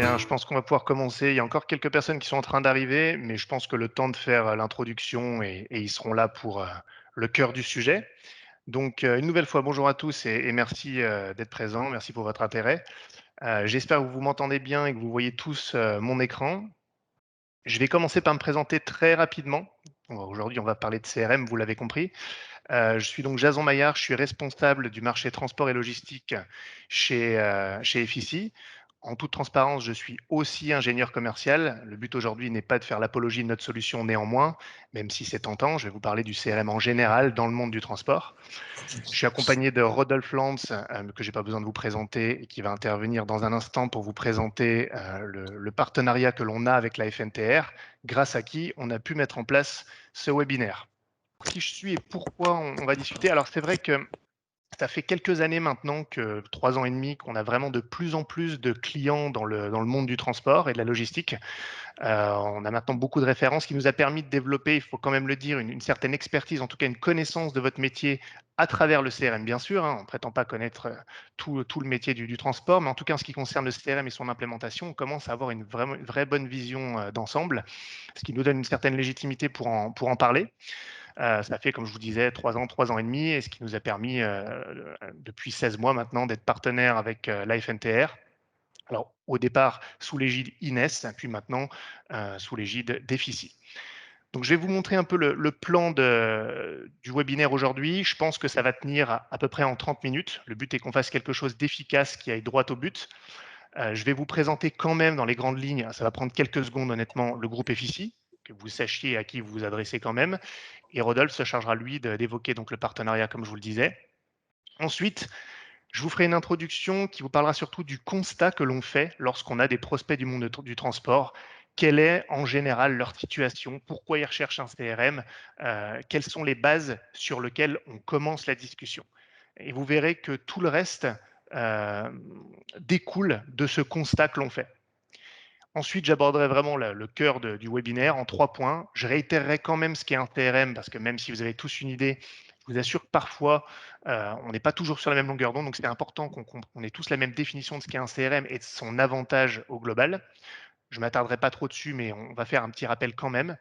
Bien, je pense qu'on va pouvoir commencer. Il y a encore quelques personnes qui sont en train d'arriver, mais je pense que le temps de faire l'introduction et ils seront là pour le cœur du sujet. Donc, une nouvelle fois, bonjour à tous et merci d'être présents. Merci pour votre intérêt. J'espère que vous m'entendez bien et que vous voyez tous mon écran. Je vais commencer par me présenter très rapidement. Aujourd'hui, on va parler de CRM, vous l'avez compris. Je suis donc Jason Maillard, je suis responsable du marché transport et logistique chez FICI. En toute transparence, je suis aussi ingénieur commercial. Le but aujourd'hui n'est pas de faire l'apologie de notre solution néanmoins, même si c'est tentant. Je vais vous parler du CRM en général dans le monde du transport. Je suis accompagné de Rodolphe Lantz, que j'ai pas besoin de vous présenter et qui va intervenir dans un instant pour vous présenter le partenariat que l'on a avec la FNTR, grâce à qui on a pu mettre en place ce webinaire. Qui je suis et pourquoi on va discuter. Alors c'est vrai que ça fait quelques années maintenant, que 3 ans et demi, qu'on a vraiment de plus en plus de clients dans le monde du transport et de la logistique. On a maintenant beaucoup de références qui nous a permis de développer, il faut quand même le dire, une certaine expertise, en tout cas une connaissance de votre métier à travers le CRM, bien sûr, hein. On ne prétend pas connaître tout le métier du transport, mais en tout cas en ce qui concerne le CRM et son implémentation, on commence à avoir une vraie bonne vision d'ensemble, ce qui nous donne une certaine légitimité pour en parler. Ça fait, comme je vous disais, 3 ans et demi, et ce qui nous a permis, depuis 16 mois maintenant, d'être partenaire avec la FNTR. Alors, au départ, sous l'égide INES, puis maintenant sous l'égide d'EFICI. Donc, je vais vous montrer un peu le plan du webinaire aujourd'hui. Je pense que ça va tenir à peu près en 30 minutes. Le but est qu'on fasse quelque chose d'efficace qui aille droit au but. Je vais vous présenter quand même dans les grandes lignes, ça va prendre quelques secondes honnêtement, le groupe EFICI, que vous sachiez à qui vous vous adressez quand même. Et Rodolphe se chargera, lui, d'évoquer donc le partenariat, comme je vous le disais. Ensuite, je vous ferai une introduction qui vous parlera surtout du constat que l'on fait lorsqu'on a des prospects du monde du transport. Quelle est en général leur situation? Pourquoi ils recherchent un CRM? Quelles sont les bases sur lesquelles on commence la discussion? Et vous verrez que tout le reste euh, découle de ce constat que l'on fait. Ensuite, j'aborderai vraiment le cœur du webinaire en 3 points. Je réitérerai quand même ce qu'est un CRM, parce que même si vous avez tous une idée, je vous assure que parfois, on n'est pas toujours sur la même longueur d'onde, donc c'est important qu'on ait tous la même définition de ce qu'est un CRM et de son avantage au global. Je ne m'attarderai pas trop dessus, mais on va faire un petit rappel quand même.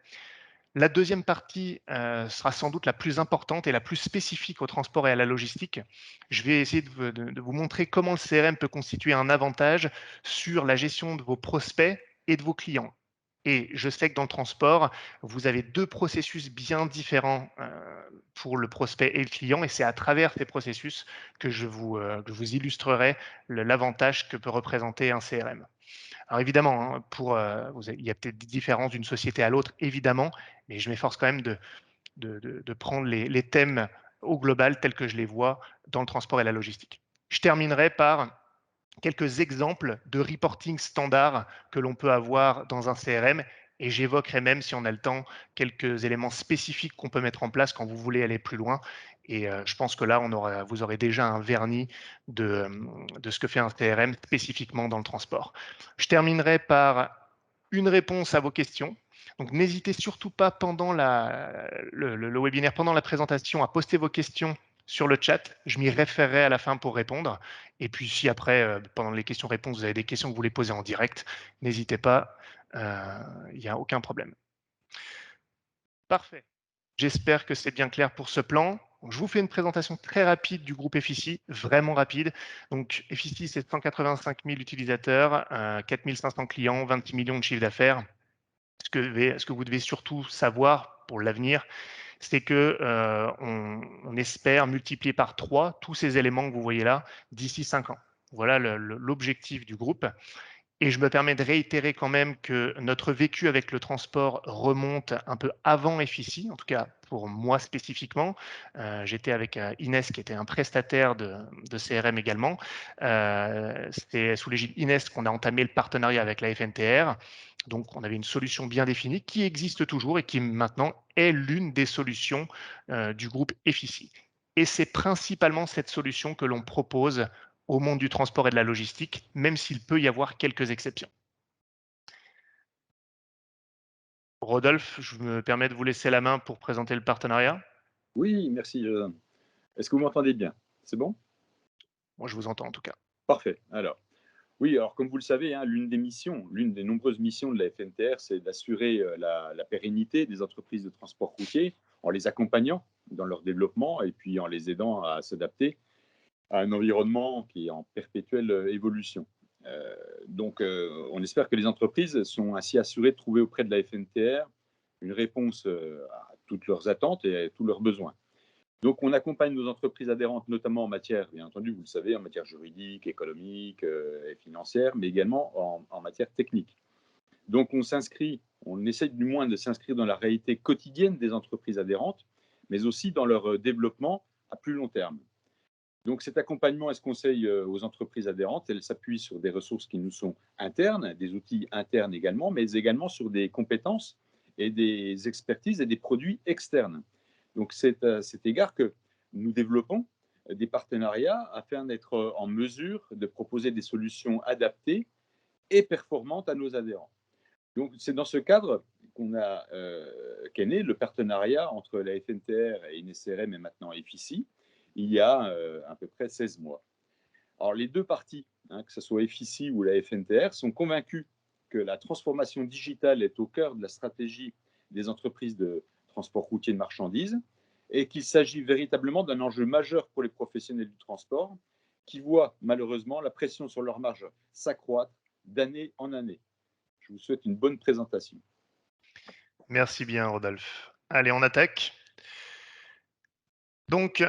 La deuxième partie sera sans doute la plus importante et la plus spécifique au transport et à la logistique. Je vais essayer de vous montrer comment le CRM peut constituer un avantage sur la gestion de vos prospects et de vos clients. Et je sais que dans le transport, vous avez deux processus bien différents pour le prospect et le client, et c'est à travers ces processus que je vous illustrerai l'avantage que peut représenter un CRM. Alors évidemment, hein, il y a peut-être des différences d'une société à l'autre, évidemment, mais je m'efforce quand même de prendre les thèmes au global tels que je les vois dans le transport et la logistique. Je terminerai par quelques exemples de reporting standard que l'on peut avoir dans un CRM, et j'évoquerai même, si on a le temps, quelques éléments spécifiques qu'on peut mettre en place quand vous voulez aller plus loin. Et je pense que là, vous aurez déjà un vernis de ce que fait un CRM spécifiquement dans le transport. Je terminerai par une réponse à vos questions. Donc n'hésitez surtout pas pendant le webinaire, pendant la présentation, à poster vos questions sur le chat. Je m'y référerai à la fin pour répondre. Et puis si après, pendant les questions-réponses, vous avez des questions que vous voulez poser en direct, n'hésitez pas, il n'y a aucun problème. Parfait. J'espère que c'est bien clair pour ce plan. Donc, je vous fais une présentation très rapide du groupe FICI, vraiment rapide. Donc, FICI, c'est 185 000 utilisateurs, 4 500 clients, 26 millions de chiffre d'affaires. Ce que vous devez surtout savoir pour l'avenir, c'est que on espère multiplier par 3 tous ces éléments que vous voyez là d'ici 5 ans. Voilà l'objectif du groupe. Et je me permets de réitérer quand même que notre vécu avec le transport remonte un peu avant FICI, en tout cas pour moi spécifiquement. J'étais avec Inès, qui était un prestataire de CRM également. C'était sous l'égide Inès qu'on a entamé le partenariat avec la FNTR. Donc, on avait une solution bien définie qui existe toujours et qui maintenant est l'une des solutions du groupe FICI. Et c'est principalement cette solution que l'on propose au monde du transport et de la logistique, même s'il peut y avoir quelques exceptions. Rodolphe, je me permets de vous laisser la main pour présenter le partenariat. Oui, merci. Est-ce que vous m'entendez bien? C'est bon? Moi, je vous entends en tout cas. Parfait. Alors, Oui, alors comme vous le savez, hein, l'une des nombreuses missions de la FNTR, c'est d'assurer la pérennité des entreprises de transport routier en les accompagnant dans leur développement et puis en les aidant à s'adapter à un environnement qui est en perpétuelle évolution. Euh, on espère que les entreprises sont ainsi assurées de trouver auprès de la FNTR une réponse à toutes leurs attentes et à tous leurs besoins. Donc, on accompagne nos entreprises adhérentes, notamment en matière, bien entendu, vous le savez, en matière juridique, économique et financière, mais également en matière technique. Donc, on essaie du moins de s'inscrire dans la réalité quotidienne des entreprises adhérentes, mais aussi dans leur développement à plus long terme. Donc, cet accompagnement et ce conseil aux entreprises adhérentes, elles s'appuient sur des ressources qui nous sont internes, des outils internes également, mais également sur des compétences et des expertises et des produits externes. Donc, c'est à cet égard que nous développons des partenariats afin d'être en mesure de proposer des solutions adaptées et performantes à nos adhérents. Donc, c'est dans ce cadre qu'est né le partenariat entre la FNTR et INSRM et maintenant FICI, il y a à peu près 16 mois. Alors, les deux parties, hein, que ce soit FICI ou la FNTR, sont convaincus que la transformation digitale est au cœur de la stratégie des entreprises de transport routier de marchandises et qu'il s'agit véritablement d'un enjeu majeur pour les professionnels du transport qui voient malheureusement la pression sur leurs marges s'accroître d'année en année. Je vous souhaite une bonne présentation. Merci bien, Rodolphe. Allez, on attaque. Donc,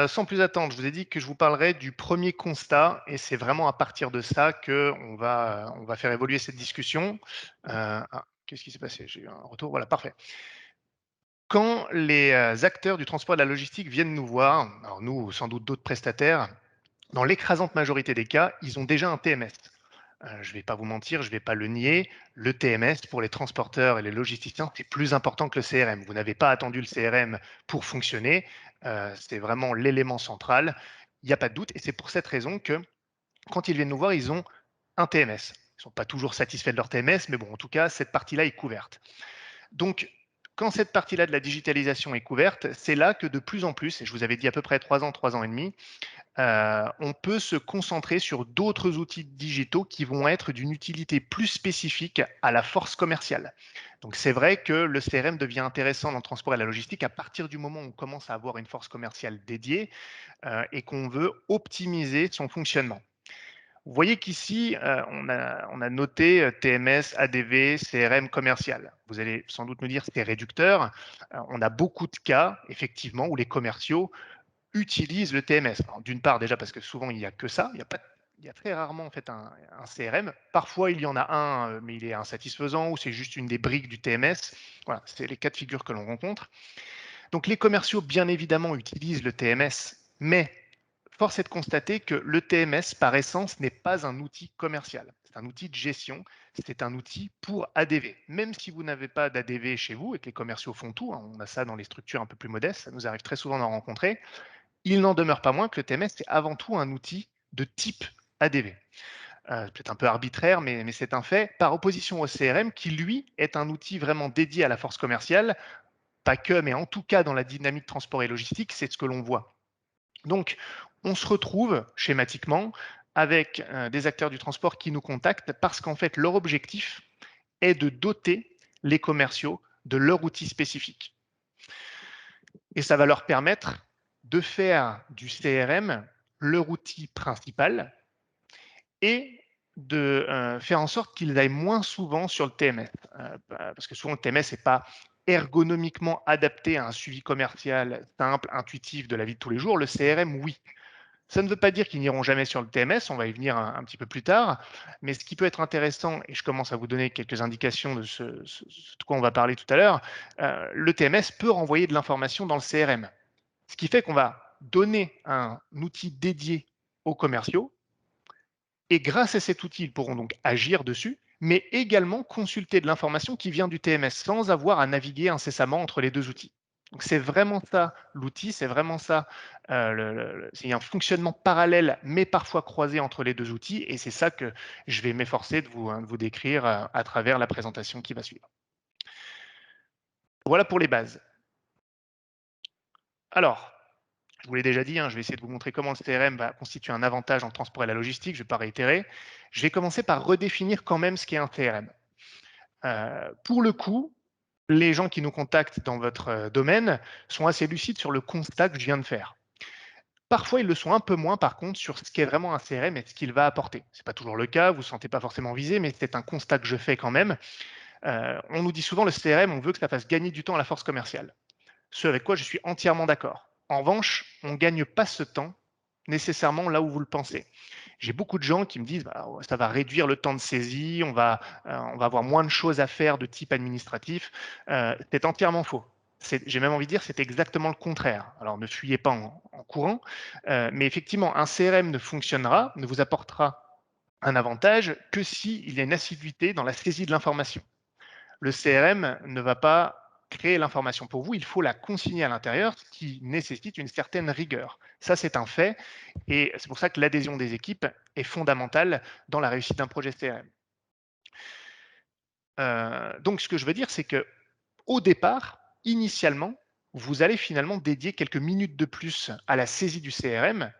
sans plus attendre, je vous ai dit que je vous parlerai du premier constat et c'est vraiment à partir de ça qu'on va faire évoluer cette discussion. Qu'est-ce qui s'est passé? J'ai eu un retour, voilà, parfait. Quand les, acteurs du transport et de la logistique viennent nous voir, alors nous, sans doute d'autres prestataires, dans l'écrasante majorité des cas, ils ont déjà un TMS. Je ne vais pas vous mentir, je ne vais pas le nier, le TMS pour les transporteurs et les logisticiens, c'est plus important que le CRM. Vous n'avez pas attendu le CRM pour fonctionner, c'est vraiment l'élément central. Il n'y a pas de doute et c'est pour cette raison que quand ils viennent nous voir, ils ont un TMS. Ils ne sont pas toujours satisfaits de leur TMS, mais bon, en tout cas, cette partie-là est couverte. Donc, quand cette partie-là de la digitalisation est couverte, c'est là que de plus en plus, et je vous avais dit à peu près 3 ans et demi, on peut se concentrer sur d'autres outils digitaux qui vont être d'une utilité plus spécifique à la force commerciale. Donc c'est vrai que le CRM devient intéressant dans le transport et la logistique à partir du moment où on commence à avoir une force commerciale dédiée et qu'on veut optimiser son fonctionnement. Vous voyez qu'ici, on a noté TMS, ADV, CRM commercial. Vous allez sans doute me dire que c'est réducteur. On a beaucoup de cas, effectivement, où les commerciaux utilisent le TMS. D'une part, déjà parce que souvent, il n'y a que ça. Il y a très rarement en fait un CRM. Parfois, il y en a un, mais il est insatisfaisant ou c'est juste une des briques du TMS. Voilà, c'est les cas de figure que l'on rencontre. Donc, les commerciaux, bien évidemment, utilisent le TMS, mais force est de constater que le TMS, par essence, n'est pas un outil commercial. C'est un outil de gestion, c'est un outil pour ADV. Même si vous n'avez pas d'ADV chez vous et que les commerciaux font tout, hein, on a ça dans les structures un peu plus modestes, ça nous arrive très souvent d'en rencontrer, il n'en demeure pas moins que le TMS est avant tout un outil de type ADV. Peut-être un peu arbitraire, mais c'est un fait, par opposition au CRM qui, lui, est un outil vraiment dédié à la force commerciale, pas que, mais en tout cas dans la dynamique transport et logistique, c'est ce que l'on voit. Donc, on se retrouve schématiquement avec des acteurs du transport qui nous contactent parce qu'en fait, leur objectif est de doter les commerciaux de leur outil spécifique. Et ça va leur permettre de faire du CRM leur outil principal et de faire en sorte qu'ils aillent moins souvent sur le TMS. Parce que souvent, le TMS n'est pas ergonomiquement adapté à un suivi commercial simple, intuitif de la vie de tous les jours. Le CRM, oui. Ça ne veut pas dire qu'ils n'iront jamais sur le TMS, on va y venir un petit peu plus tard, mais ce qui peut être intéressant, et je commence à vous donner quelques indications de ce de quoi on va parler tout à l'heure, le TMS peut renvoyer de l'information dans le CRM. Ce qui fait qu'on va donner un outil dédié aux commerciaux, et grâce à cet outil, ils pourront donc agir dessus, mais également consulter de l'information qui vient du TMS sans avoir à naviguer incessamment entre les deux outils. Donc c'est vraiment ça l'outil, c'est vraiment ça. C'est un fonctionnement parallèle, mais parfois croisé entre les deux outils, et c'est ça que je vais m'efforcer de vous décrire à travers la présentation qui va suivre. Voilà pour les bases. Alors, Je vous l'ai déjà dit, hein, je vais essayer de vous montrer comment le CRM va constituer un avantage dans le transport et la logistique. Je ne vais pas réitérer. Je vais commencer par redéfinir quand même ce qu'est un CRM. Pour le coup, les gens qui nous contactent dans votre domaine sont assez lucides sur le constat que je viens de faire. Parfois, ils le sont un peu moins, par contre, sur ce qu'est vraiment un CRM et ce qu'il va apporter. Ce n'est pas toujours le cas, vous ne vous sentez pas forcément visé, mais c'est un constat que je fais quand même. On nous dit souvent le CRM, on veut que ça fasse gagner du temps à la force commerciale. Ce avec quoi je suis entièrement d'accord. En revanche, on ne gagne pas ce temps nécessairement là où vous le pensez. J'ai beaucoup de gens qui me disent bah, ouais, ça va réduire le temps de saisie, on va avoir moins de choses à faire de type administratif. C'est entièrement faux. J'ai même envie de dire c'est exactement le contraire. Alors ne fuyez pas en courant, mais effectivement, un CRM ne fonctionnera, ne vous apportera un avantage que s'il y a une assiduité dans la saisie de l'information. Le CRM ne va pas créer l'information pour vous, il faut la consigner à l'intérieur, ce qui nécessite une certaine rigueur. Ça, c'est un fait, et c'est pour ça que l'adhésion des équipes est fondamentale dans la réussite d'un projet CRM. Donc, ce que je veux dire, c'est que au départ, initialement, vous allez finalement dédier quelques minutes de plus à la saisie du CRM,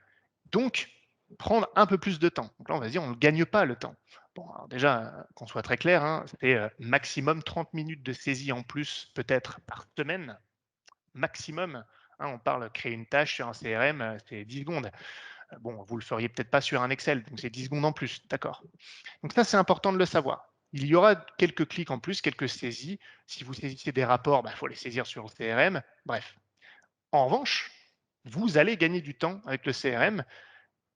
donc prendre un peu plus de temps. Donc là, on va se dire, on ne gagne pas le temps. Bon, alors déjà, qu'on soit très clair, hein, c'est maximum 30 minutes de saisie en plus, peut-être par semaine, maximum. Hein, on parle créer une tâche sur un CRM, c'est 10 secondes. Bon, vous le feriez peut-être pas sur un Excel, donc c'est 10 secondes en plus, d'accord. Donc ça, c'est important de le savoir. Il y aura quelques clics en plus, quelques saisies. Si vous saisissez des rapports, il faut les saisir sur le CRM. Bref. En revanche, vous allez gagner du temps avec le CRM,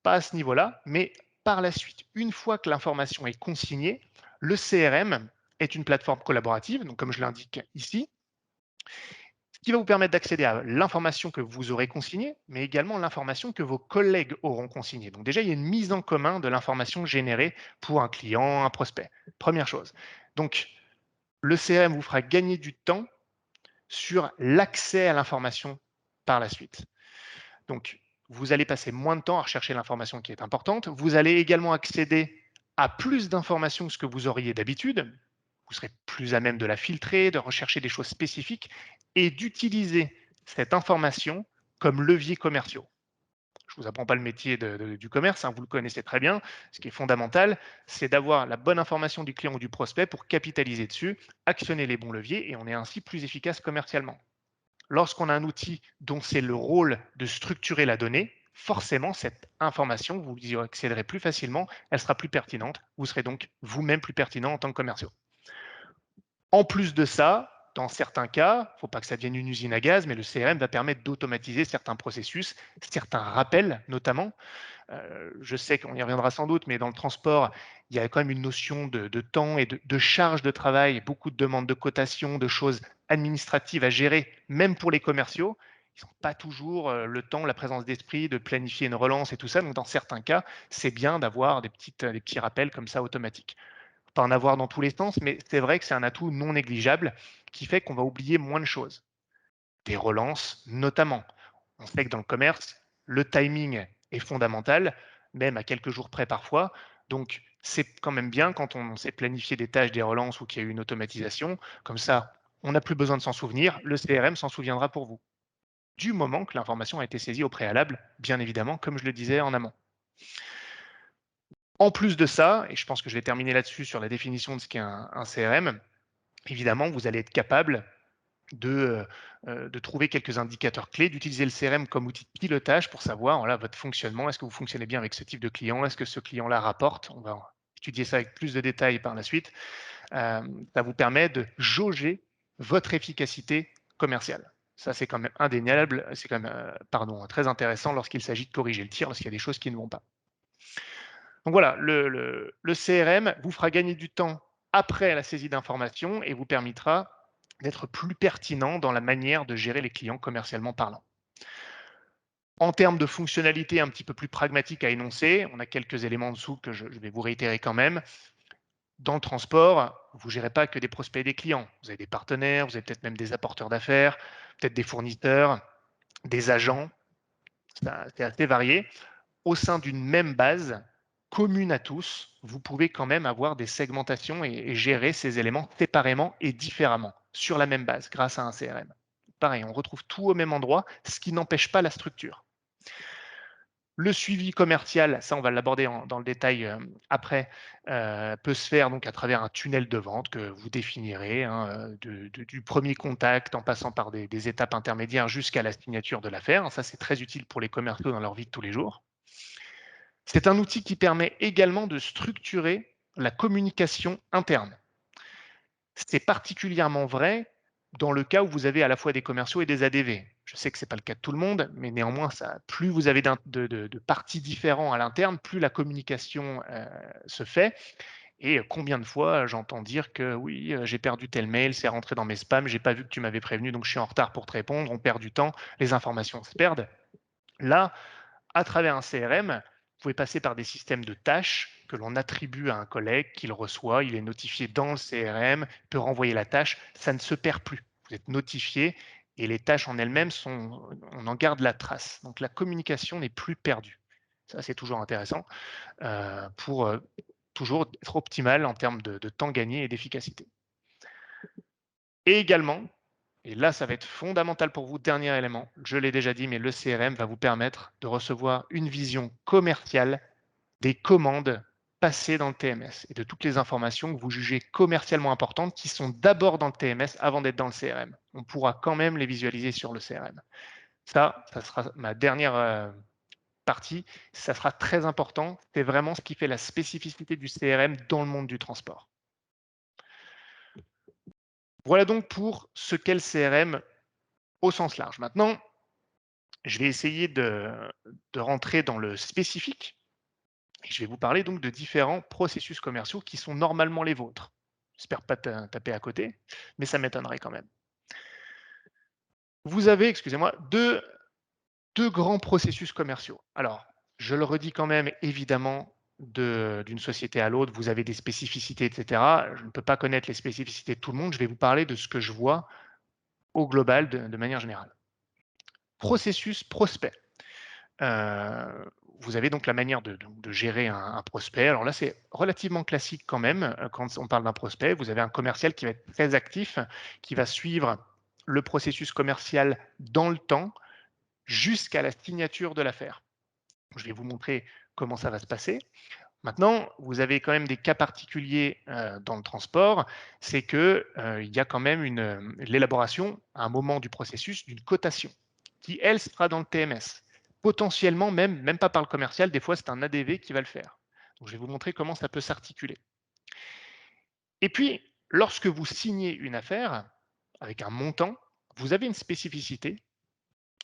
pas à ce niveau-là, mais par la suite. Une fois que l'information est consignée, le CRM est une plateforme collaborative, donc comme je l'indique ici, ce qui va vous permettre d'accéder à l'information que vous aurez consignée, mais également l'information que vos collègues auront consignée. Donc déjà, il y a une mise en commun de l'information générée pour un client, un prospect. Première chose. Donc, le CRM vous fera gagner du temps sur l'accès à l'information par la suite. Donc, vous allez passer moins de temps à rechercher l'information qui est importante. Vous allez également accéder à plus d'informations que ce que vous auriez d'habitude. Vous serez plus à même de la filtrer, de rechercher des choses spécifiques et d'utiliser cette information comme levier commerciaux. Je ne vous apprends pas le métier du commerce, hein, vous le connaissez très bien. Ce qui est fondamental, c'est d'avoir la bonne information du client ou du prospect pour capitaliser dessus, actionner les bons leviers et on est ainsi plus efficace commercialement. Lorsqu'on a un outil dont c'est le rôle de structurer la donnée, forcément, cette information, vous y accéderez plus facilement, elle sera plus pertinente, vous serez donc vous-même plus pertinent en tant que commerciaux. En plus de ça, dans certains cas, il ne faut pas que ça devienne une usine à gaz, mais le CRM va permettre d'automatiser certains processus, certains rappels notamment. Je sais qu'on y reviendra sans doute, mais dans le transport, il y a quand même une notion de temps et de charge de travail, beaucoup de demandes de cotation, de choses administratives à gérer, même pour les commerciaux. Ils n'ont pas toujours le temps, la présence d'esprit de planifier une relance et tout ça. Donc, dans certains cas, c'est bien d'avoir des petits rappels comme ça automatiques. Pas en avoir dans tous les sens, mais c'est vrai que c'est un atout non négligeable qui fait qu'on va oublier moins de choses. Des relances, notamment. On sait que dans le commerce, le timing est fondamental, même à quelques jours près parfois. Donc, c'est quand même bien quand on sait planifier des tâches, des relances ou qu'il y a eu une automatisation. Comme ça, on n'a plus besoin de s'en souvenir. Le CRM s'en souviendra pour vous. Du moment que l'information a été saisie au préalable, bien évidemment, comme je le disais en amont. En plus de ça, et je pense que je vais terminer là-dessus sur la définition de ce qu'est un CRM, évidemment, vous allez être capable de trouver quelques indicateurs clés, d'utiliser le CRM comme outil de pilotage pour savoir voilà, votre fonctionnement. Est-ce que vous fonctionnez bien avec ce type de client? Est-ce que ce client-là rapporte? On va étudier ça avec plus de détails par la suite. Ça vous permet de jauger votre efficacité commerciale. Ça, c'est quand même indéniable, c'est quand même très intéressant lorsqu'il s'agit de corriger le tir, lorsqu'il y a des choses qui ne vont pas. Donc voilà, le CRM vous fera gagner du temps après la saisie d'informations et vous permettra d'être plus pertinent dans la manière de gérer les clients commercialement parlant. En termes de fonctionnalités un petit peu plus pragmatiques à énoncer, on a quelques éléments en dessous que je vais vous réitérer quand même. Dans le transport, vous ne gérez pas que des prospects et des clients. Vous avez des partenaires, vous avez peut-être même des apporteurs d'affaires, peut-être des fournisseurs, des agents. C'est assez varié. Au sein d'une même base, commune à tous, vous pouvez quand même avoir des segmentations et gérer ces éléments séparément et différemment sur la même base grâce à un CRM. Pareil, on retrouve tout au même endroit, ce qui n'empêche pas la structure. Le suivi commercial, ça on va l'aborder dans le détail après, peut se faire donc à travers un tunnel de vente que vous définirez, hein, du premier contact en passant par des étapes intermédiaires jusqu'à la signature de l'affaire. Ça, c'est très utile pour les commerciaux dans leur vie de tous les jours. C'est un outil qui permet également de structurer la communication interne. C'est particulièrement vrai dans le cas où vous avez à la fois des commerciaux et des ADV. Je sais que ce n'est pas le cas de tout le monde, mais néanmoins, plus vous avez de parties différents à l'interne, plus la communication se fait. Et combien de fois j'entends dire que oui, j'ai perdu tel mail, c'est rentré dans mes spams, j'ai pas vu que tu m'avais prévenu, donc je suis en retard pour te répondre, on perd du temps, les informations se perdent. Là, à travers un CRM, vous pouvez passer par des systèmes de tâches que l'on attribue à un collègue, qu'il reçoit, il est notifié dans le CRM, il peut renvoyer la tâche, ça ne se perd plus. Vous êtes notifié et les tâches en elles-mêmes on en garde la trace. Donc la communication n'est plus perdue. Ça, c'est toujours intéressant pour toujours être optimal en termes de temps gagné et d'efficacité. Et également, et là, ça va être fondamental pour vous, dernier élément, je l'ai déjà dit, mais le CRM va vous permettre de recevoir une vision commerciale des commandes passées dans le TMS et de toutes les informations que vous jugez commercialement importantes qui sont d'abord dans le TMS avant d'être dans le CRM. On pourra quand même les visualiser sur le CRM. Ça sera ma dernière partie. Ça sera très important. C'est vraiment ce qui fait la spécificité du CRM dans le monde du transport. Voilà donc pour ce qu'est le CRM au sens large. Maintenant, je vais essayer de rentrer dans le spécifique et je vais vous parler donc de différents processus commerciaux qui sont normalement les vôtres. J'espère pas taper à côté, mais ça m'étonnerait quand même. Vous avez, excusez-moi, deux grands processus commerciaux. Alors, je le redis quand même, évidemment, d'une société à l'autre, vous avez des spécificités, etc. Je ne peux pas connaître les spécificités de tout le monde. Je vais vous parler de ce que je vois au global de manière générale. Processus prospect. Vous avez donc la manière de gérer un prospect. Alors là, c'est relativement classique quand même. Quand on parle d'un prospect, vous avez un commercial qui va être très actif, qui va suivre le processus commercial dans le temps jusqu'à la signature de l'affaire. Je vais vous montrer comment ça va se passer. Maintenant, vous avez quand même des cas particuliers dans le transport, c'est qu'il y a quand même l'élaboration à un moment du processus d'une cotation qui, elle, sera dans le TMS. Potentiellement, même pas par le commercial, des fois c'est un ADV qui va le faire. Donc, je vais vous montrer comment ça peut s'articuler. Et puis, lorsque vous signez une affaire avec un montant, vous avez une spécificité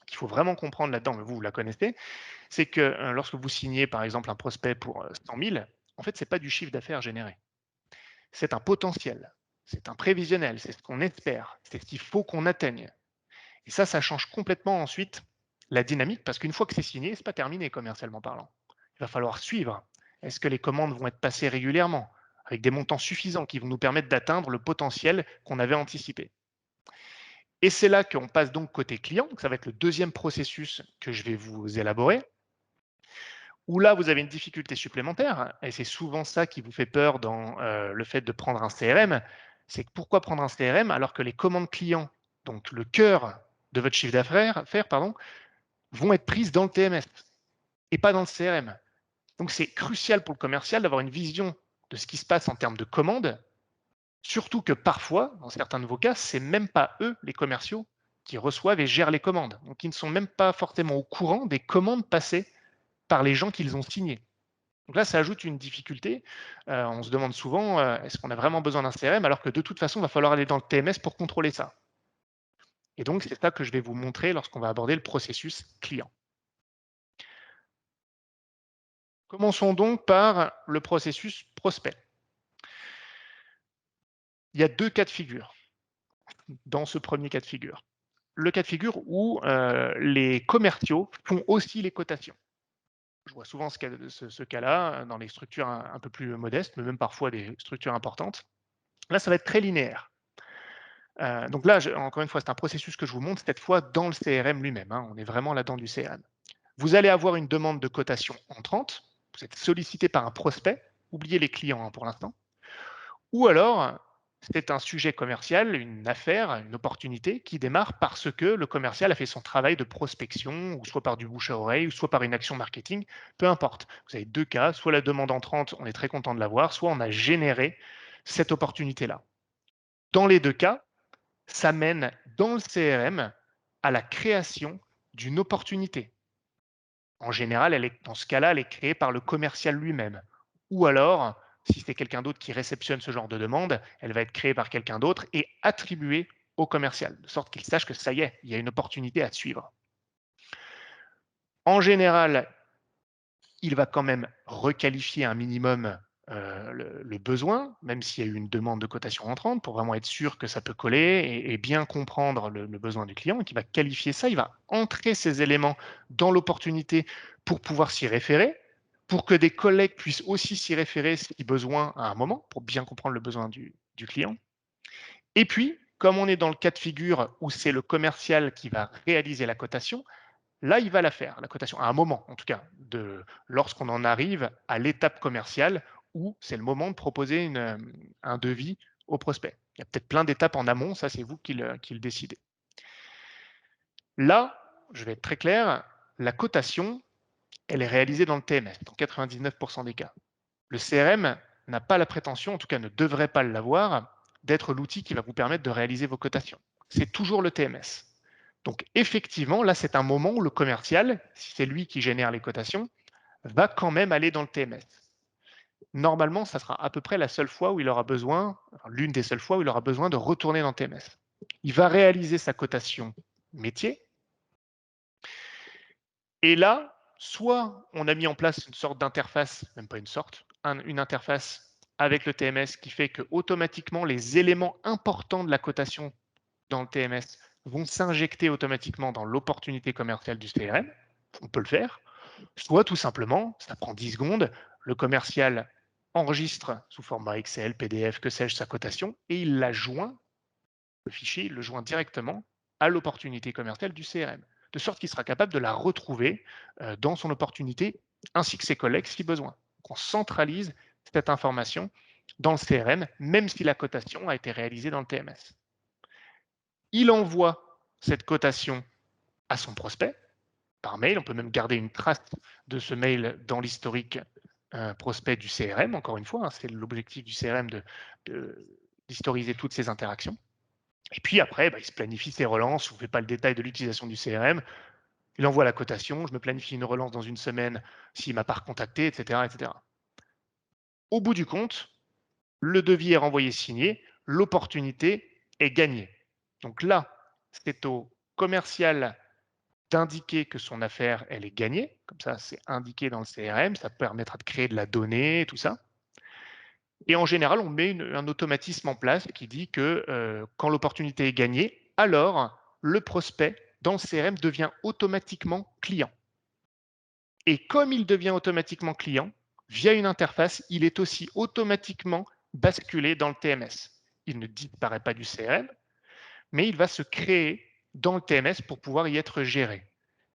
qu'il faut vraiment comprendre là-dedans, mais vous la connaissez, c'est que lorsque vous signez par exemple un prospect pour 100 000, en fait, ce n'est pas du chiffre d'affaires généré. C'est un potentiel, c'est un prévisionnel, c'est ce qu'on espère, c'est ce qu'il faut qu'on atteigne. Et ça change complètement ensuite la dynamique parce qu'une fois que c'est signé, ce n'est pas terminé commercialement parlant. Il va falloir suivre. Est-ce que les commandes vont être passées régulièrement avec des montants suffisants qui vont nous permettre d'atteindre le potentiel qu'on avait anticipé? Et c'est là qu'on passe donc côté client, donc ça va être le deuxième processus que je vais vous élaborer, où là, vous avez une difficulté supplémentaire, et c'est souvent ça qui vous fait peur dans le fait de prendre un CRM, c'est que pourquoi prendre un CRM alors que les commandes clients, donc le cœur de votre chiffre d'affaires, pardon, vont être prises dans le TMS et pas dans le CRM. Donc c'est crucial pour le commercial d'avoir une vision de ce qui se passe en termes de commandes, surtout que parfois, dans certains de vos cas, c'est même pas eux, les commerciaux, qui reçoivent et gèrent les commandes. Donc ils ne sont même pas forcément au courant des commandes passées par les gens qu'ils ont signés. Donc là, ça ajoute une difficulté. On se demande souvent, est-ce qu'on a vraiment besoin d'un CRM alors que de toute façon, il va falloir aller dans le TMS pour contrôler ça. Et donc, c'est ça que je vais vous montrer lorsqu'on va aborder le processus client. Commençons donc par le processus prospect. Il y a deux cas de figure dans ce premier cas de figure. Le cas de figure où les commerciaux font aussi les cotations. Je vois souvent ce cas-là dans les structures un peu plus modestes, mais même parfois des structures importantes. Là, ça va être très linéaire. Donc là, encore une fois, c'est un processus que je vous montre, cette fois dans le CRM lui-même. Hein, on est vraiment là-dedans du CRM. Vous allez avoir une demande de cotation entrante. Vous êtes sollicité par un prospect. Oubliez les clients hein, pour l'instant. Ou alors, c'est un sujet commercial, une affaire, une opportunité qui démarre parce que le commercial a fait son travail de prospection, ou soit par du bouche à oreille, ou soit par une action marketing, peu importe. Vous avez deux cas, soit la demande entrante, on est très content de l'avoir, soit on a généré cette opportunité-là. Dans les deux cas, ça mène dans le CRM à la création d'une opportunité. En général, dans ce cas-là, elle est créée par le commercial lui-même. Ou alors, si c'est quelqu'un d'autre qui réceptionne ce genre de demande, elle va être créée par quelqu'un d'autre et attribuée au commercial, de sorte qu'il sache que ça y est, il y a une opportunité à suivre. En général, il va quand même requalifier un minimum le besoin, même s'il y a eu une demande de cotation entrante, pour vraiment être sûr que ça peut coller et bien comprendre le besoin du client, et qui va qualifier ça, il va entrer ces éléments dans l'opportunité pour pouvoir s'y référer, pour que des collègues puissent aussi s'y référer si besoin à un moment, pour bien comprendre le besoin du client. Et puis, comme on est dans le cas de figure où c'est le commercial qui va réaliser la cotation, là, il va la faire, la cotation, à un moment, en tout cas, lorsqu'on en arrive à l'étape commerciale où c'est le moment de proposer un devis au prospect. Il y a peut-être plein d'étapes en amont, ça, c'est vous qui le décidez. Là, je vais être très clair, la cotation, elle est réalisée dans le TMS, dans 99% des cas. Le CRM n'a pas la prétention, en tout cas ne devrait pas l'avoir, d'être l'outil qui va vous permettre de réaliser vos cotations. C'est toujours le TMS. Donc effectivement, là, c'est un moment où le commercial, si c'est lui qui génère les cotations, va quand même aller dans le TMS. Normalement, ça sera à peu près la seule fois où il aura besoin, l'une des seules fois où il aura besoin de retourner dans le TMS. Il va réaliser sa cotation métier. Et là, soit on a mis en place une sorte d'interface, même pas une sorte, une interface avec le TMS qui fait que automatiquement les éléments importants de la cotation dans le TMS vont s'injecter automatiquement dans l'opportunité commerciale du CRM. On peut le faire. Soit tout simplement, ça prend 10 secondes, le commercial enregistre sous format Excel, PDF, que sais-je, sa cotation et il la joint, le fichier, il le joint directement à l'opportunité commerciale du CRM, de sorte qu'il sera capable de la retrouver dans son opportunité ainsi que ses collègues si besoin. Donc on centralise cette information dans le CRM, même si la cotation a été réalisée dans le TMS. Il envoie cette cotation à son prospect par mail. On peut même garder une trace de ce mail dans l'historique prospect du CRM. Encore une fois, hein, c'est l'objectif du CRM d'historiser toutes ces interactions. Et puis après, il se planifie ses relances. Je ne vous fais pas le détail de l'utilisation du CRM. Il envoie la cotation. Je me planifie une relance dans une semaine s'il ne m'a pas recontacté, etc., etc. Au bout du compte, le devis est renvoyé signé. L'opportunité est gagnée. Donc là, c'est au commercial d'indiquer que son affaire, elle est gagnée. Comme ça, c'est indiqué dans le CRM. Ça permettra de créer de la donnée, tout ça. Et en général, on met un automatisme en place qui dit que quand l'opportunité est gagnée, alors le prospect dans le CRM devient automatiquement client. Et comme il devient automatiquement client, via une interface, il est aussi automatiquement basculé dans le TMS. Il ne disparaît pas du CRM, mais il va se créer dans le TMS pour pouvoir y être géré.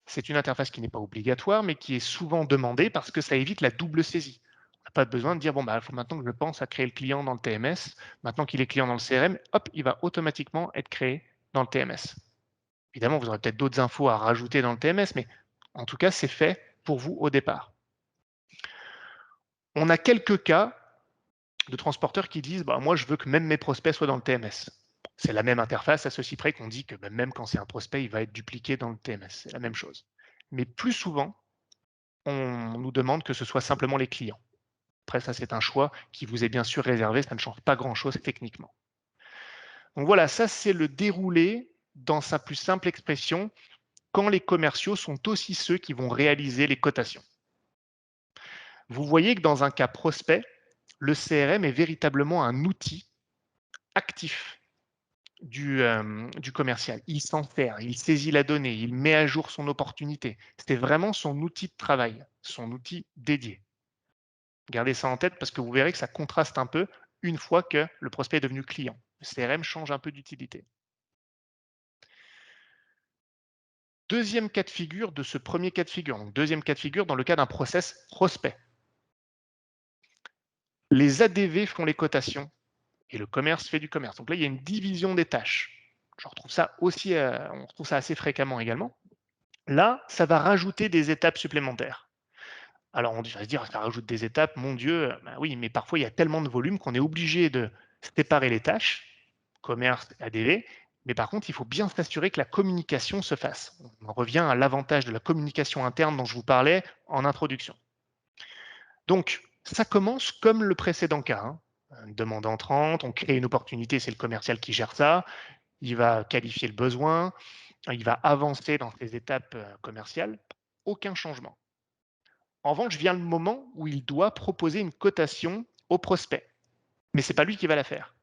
C'est une interface qui n'est pas obligatoire, mais qui est souvent demandée parce que ça évite la double saisie. On n'a pas besoin de dire, bon, il faut maintenant que je pense à créer le client dans le TMS. Maintenant qu'il est client dans le CRM, hop, il va automatiquement être créé dans le TMS. Évidemment, vous aurez peut-être d'autres infos à rajouter dans le TMS, mais en tout cas, c'est fait pour vous au départ. On a quelques cas de transporteurs qui disent, moi, je veux que même mes prospects soient dans le TMS. C'est la même interface, à ceci près qu'on dit que même quand c'est un prospect, il va être dupliqué dans le TMS. C'est la même chose. Mais plus souvent, on nous demande que ce soit simplement les clients. Après, ça, c'est un choix qui vous est bien sûr réservé. Ça ne change pas grand-chose techniquement. Donc voilà, ça, c'est le déroulé dans sa plus simple expression quand les commerciaux sont aussi ceux qui vont réaliser les cotations. Vous voyez que dans un cas prospect, le CRM est véritablement un outil actif du commercial. Il s'en sert, il saisit la donnée, il met à jour son opportunité. C'est vraiment son outil de travail, son outil dédié. Gardez ça en tête parce que vous verrez que ça contraste un peu une fois que le prospect est devenu client. Le CRM change un peu d'utilité. Deuxième cas de figure de ce premier cas de figure. Donc, deuxième cas de figure dans le cas d'un process prospect. Les ADV font les cotations et le commerce fait du commerce. Donc là, il y a une division des tâches. On retrouve ça assez fréquemment également. Là, ça va rajouter des étapes supplémentaires. Alors on va se dire, ça rajoute des étapes, mon Dieu, bah oui, mais parfois il y a tellement de volume qu'on est obligé de séparer les tâches, commerce, ADV, mais par contre, il faut bien s'assurer que la communication se fasse. On en revient à l'avantage de la communication interne dont je vous parlais en introduction. Donc, ça commence comme le précédent cas, hein. Une demande entrante, on crée une opportunité, c'est le commercial qui gère ça, il va qualifier le besoin, il va avancer dans ces étapes commerciales, aucun changement. En revanche, vient le moment où il doit proposer une cotation au prospect, mais ce n'est pas lui qui va la faire.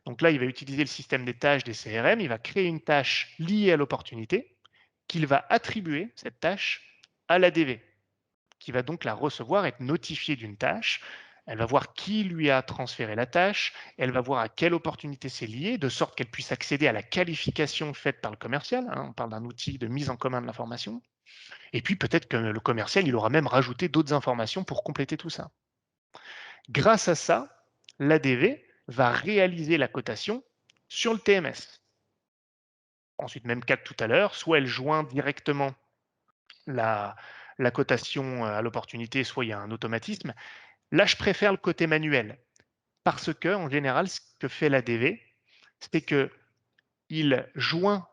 Donc là, il va utiliser le système des tâches des CRM, il va créer une tâche liée à l'opportunité qu'il va attribuer, cette tâche, à l'ADV, qui va donc la recevoir, être notifiée d'une tâche. Elle va voir qui lui a transféré la tâche, elle va voir à quelle opportunité c'est lié, de sorte qu'elle puisse accéder à la qualification faite par le commercial, hein. On parle d'un outil de mise en commun de l'information. Et puis peut-être que le commercial, il aura même rajouté d'autres informations pour compléter tout ça. Grâce à ça, l'ADV va réaliser la cotation sur le TMS. Ensuite, même cas que tout à l'heure, soit elle joint directement la, la cotation à l'opportunité, soit il y a un automatisme. Là, je préfère le côté manuel parce que, en général, ce que fait l'ADV, c'est qu'il joint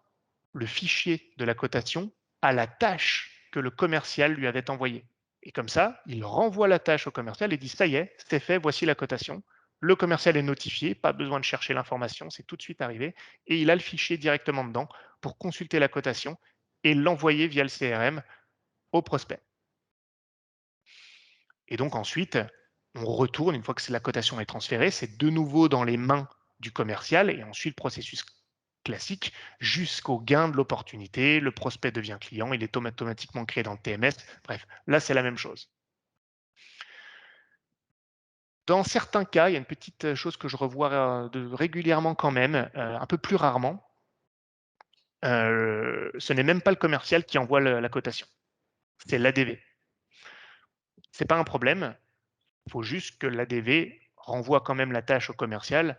le fichier de la cotation à la tâche que le commercial lui avait envoyée. Et comme ça, il renvoie la tâche au commercial et dit ça y est, c'est fait, voici la cotation. Le commercial est notifié, pas besoin de chercher l'information, c'est tout de suite arrivé. Et il a le fichier directement dedans pour consulter la cotation et l'envoyer via le CRM au prospect. Et donc ensuite, on retourne, une fois que la cotation est transférée, c'est de nouveau dans les mains du commercial et ensuite processus classique jusqu'au gain de l'opportunité, le prospect devient client, il est automatiquement créé dans le TMS. Bref, là c'est la même chose. Dans certains cas, il y a une petite chose que je revois régulièrement quand même, un peu plus rarement. Ce n'est même pas le commercial qui envoie la cotation, c'est l'ADV. Ce n'est pas un problème, il faut juste que l'ADV renvoie quand même la tâche au commercial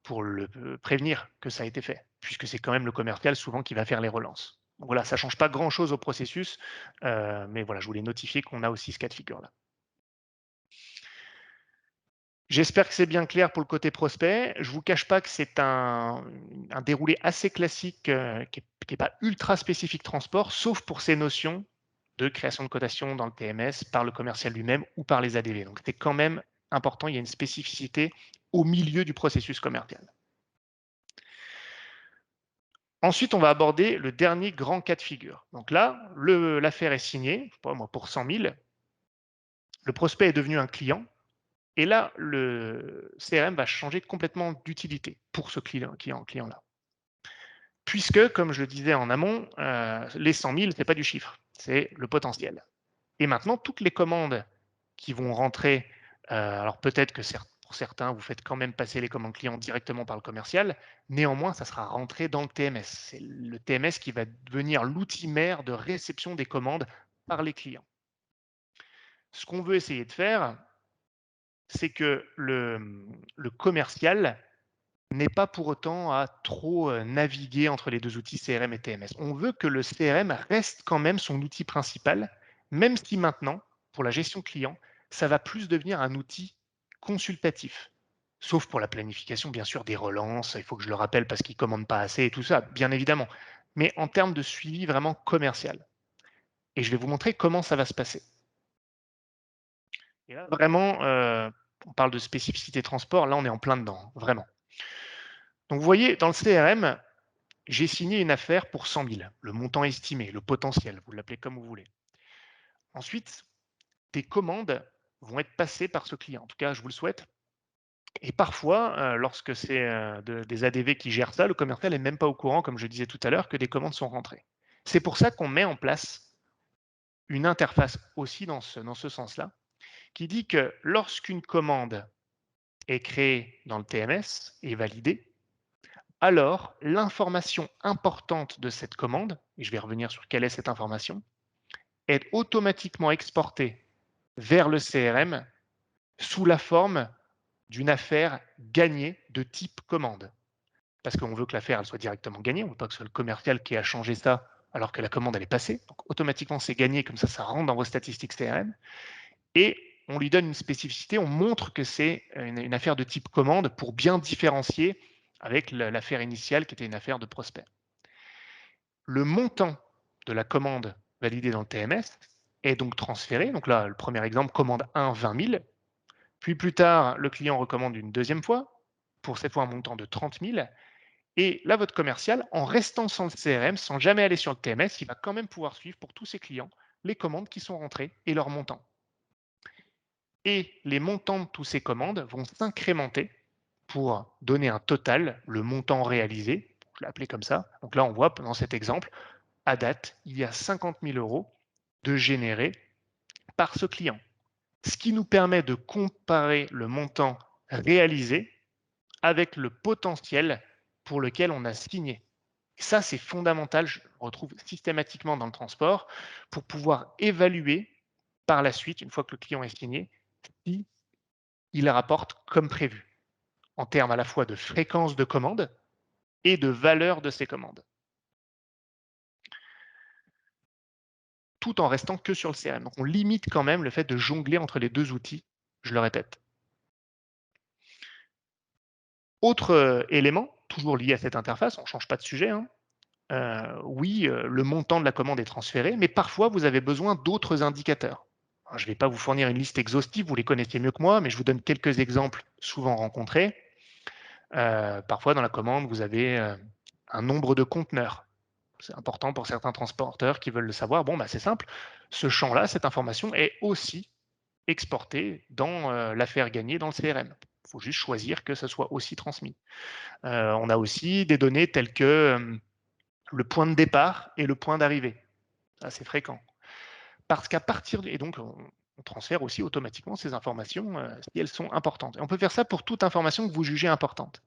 pour le prévenir que ça a été fait, puisque c'est quand même le commercial souvent qui va faire les relances. Donc voilà, ça ne change pas grand-chose au processus, mais voilà, je voulais notifier qu'on a aussi ce cas de figure-là. J'espère que c'est bien clair pour le côté prospect. Je ne vous cache pas que c'est un déroulé assez classique qui n'est pas ultra spécifique transport, sauf pour ces notions de création de cotation dans le TMS par le commercial lui-même ou par les ADV. Donc c'est quand même important, il y a une spécificité au milieu du processus commercial. Ensuite, on va aborder le dernier grand cas de figure. Donc là, l'affaire est signée, je sais pas moi, pour 100 000. Le prospect est devenu un client. Et là, le CRM va changer complètement d'utilité pour ce client-là. Puisque, comme je le disais en amont, les 100 000, ce n'est pas du chiffre, c'est le potentiel. Et maintenant, toutes les commandes qui vont rentrer, alors peut-être que pour certains, vous faites quand même passer les commandes clients directement par le commercial, néanmoins, ça sera rentré dans le TMS. C'est le TMS qui va devenir l'outil mère de réception des commandes par les clients. Ce qu'on veut essayer de faire, c'est que le commercial n'ait pas pour autant à trop naviguer entre les deux outils CRM et TMS. On veut que le CRM reste quand même son outil principal, même si maintenant, pour la gestion client, ça va plus devenir un outil consultatif. Sauf pour la planification, bien sûr, des relances, il faut que je le rappelle parce qu'il ne commande pas assez et tout ça, bien évidemment. Mais en termes de suivi vraiment commercial. Et je vais vous montrer comment ça va se passer. Et là, vraiment, on parle de spécificité transport, là on est en plein dedans, vraiment. Donc vous voyez, dans le CRM, j'ai signé une affaire pour 100 000, le montant estimé, le potentiel, vous l'appelez comme vous voulez. Ensuite, des commandes vont être passées par ce client, en tout cas je vous le souhaite. Et parfois, lorsque c'est des ADV qui gèrent ça, le commercial n'est même pas au courant, comme je disais tout à l'heure, que des commandes sont rentrées. C'est pour ça qu'on met en place une interface aussi dans ce sens-là, qui dit que lorsqu'une commande est créée dans le TMS et validée, alors l'information importante de cette commande, et je vais revenir sur quelle est cette information, est automatiquement exportée vers le CRM sous la forme d'une affaire gagnée de type commande. Parce qu'on veut que l'affaire elle soit directement gagnée, on ne veut pas que ce soit le commercial qui a changé ça alors que la commande elle est passée. Donc automatiquement c'est gagné, comme ça rentre dans vos statistiques CRM. Et on lui donne une spécificité, on montre que c'est une affaire de type commande pour bien différencier avec l'affaire initiale qui était une affaire de prospect. Le montant de la commande validée dans le TMS est donc transféré. Donc là, le premier exemple, commande 1, 20 000. Puis plus tard, le client recommande une deuxième fois, pour cette fois un montant de 30 000. Et là, votre commercial, en restant sans le CRM, sans jamais aller sur le TMS, il va quand même pouvoir suivre pour tous ses clients les commandes qui sont rentrées et leurs montants. Et les montants de toutes ces commandes vont s'incrémenter pour donner un total, le montant réalisé, je l'ai appelé comme ça. Donc là, on voit dans cet exemple, à date, il y a 50 000 euros de générés par ce client. Ce qui nous permet de comparer le montant réalisé avec le potentiel pour lequel on a signé. Et ça, c'est fondamental, je le retrouve systématiquement dans le transport, pour pouvoir évaluer par la suite, une fois que le client est signé, si il rapporte comme prévu, en termes à la fois de fréquence de commande et de valeur de ses commandes, tout en restant que sur le CRM. Donc on limite quand même le fait de jongler entre les deux outils, je le répète. Autre élément, toujours lié à cette interface, on ne change pas de sujet, hein. Oui, le montant de la commande est transféré, mais parfois vous avez besoin d'autres indicateurs. Alors, je ne vais pas vous fournir une liste exhaustive, vous les connaissez mieux que moi, mais je vous donne quelques exemples souvent rencontrés. Parfois dans la commande, vous avez un nombre de conteneurs. C'est important pour certains transporteurs qui veulent le savoir. Bon, bah, c'est simple, ce champ-là, cette information est aussi exportée dans l'affaire gagnée dans le CRM. Il faut juste choisir que ce soit aussi transmis. On a aussi des données telles que le point de départ et le point d'arrivée. Ça, c'est fréquent. Parce qu'à partir et donc on transfère aussi automatiquement ces informations si elles sont importantes. Et on peut faire ça pour toute information que vous jugez importante.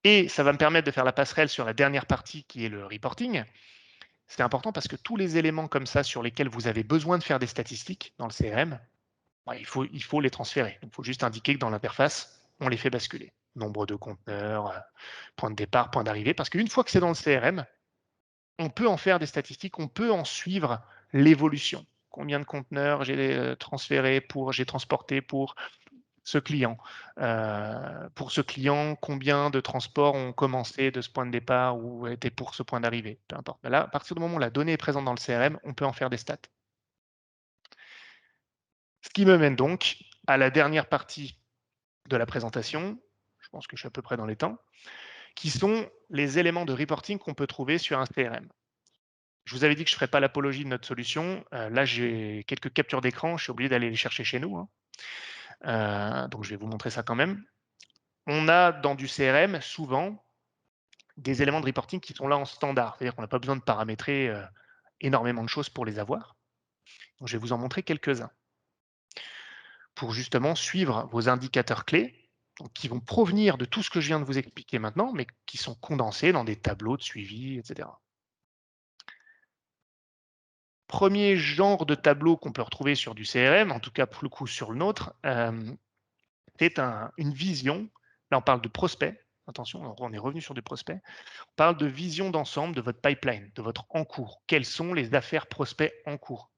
Et ça va me permettre de faire la passerelle sur la dernière partie qui est le reporting. C'est important parce que tous les éléments comme ça sur lesquels vous avez besoin de faire des statistiques dans le CRM, bah, il faut les transférer. Il faut juste indiquer que dans l'interface, on les fait basculer. Nombre de conteneurs, point de départ, point d'arrivée. Parce qu'une fois que c'est dans le CRM, on peut en faire des statistiques, on peut en suivre l'évolution. Combien de conteneurs j'ai transféré j'ai transporté pour ce client. Pour ce client, combien de transports ont commencé de ce point de départ ou étaient pour ce point d'arrivée, peu importe. Mais là, à partir du moment où la donnée est présente dans le CRM, on peut en faire des stats. Ce qui me mène donc à la dernière partie de la présentation, je pense que je suis à peu près dans les temps, qui sont les éléments de reporting qu'on peut trouver sur un CRM. Je vous avais dit que je ne ferais pas l'apologie de notre solution. Là, j'ai quelques captures d'écran, je suis obligé d'aller les chercher chez nous, hein. Donc je vais vous montrer ça quand même. On a dans du CRM souvent des éléments de reporting qui sont là en standard. C'est-à-dire qu'on n'a pas besoin de paramétrer énormément de choses pour les avoir. Donc, je vais vous en montrer quelques-uns pour justement suivre vos indicateurs clés donc, qui vont provenir de tout ce que je viens de vous expliquer maintenant, mais qui sont condensés dans des tableaux de suivi, etc. Premier genre de tableau qu'on peut retrouver sur du CRM, en tout cas pour le coup sur le nôtre, c'est une vision. Là, on parle de prospect. Attention, on est revenu sur du prospect. On parle de vision d'ensemble de votre pipeline, de votre en cours. Quelles sont les affaires prospects en cours?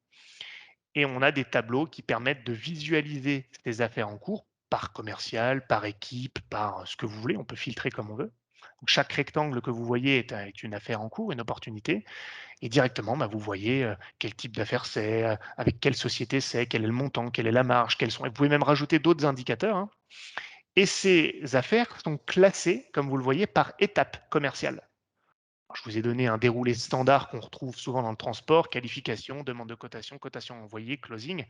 Et on a des tableaux qui permettent de visualiser ces affaires en cours par commercial, par équipe, par ce que vous voulez. On peut filtrer comme on veut. Donc, chaque rectangle que vous voyez est une affaire en cours, une opportunité. Et directement, bah, vous voyez quel type d'affaires c'est, avec quelle société c'est, quel est le montant, quelle est la marge, quels sont. Et vous pouvez même rajouter d'autres indicateurs, hein. Et ces affaires sont classées, comme vous le voyez, par étape commerciale. Alors, je vous ai donné un déroulé standard qu'on retrouve souvent dans le transport, qualification, demande de cotation, cotation envoyée, closing.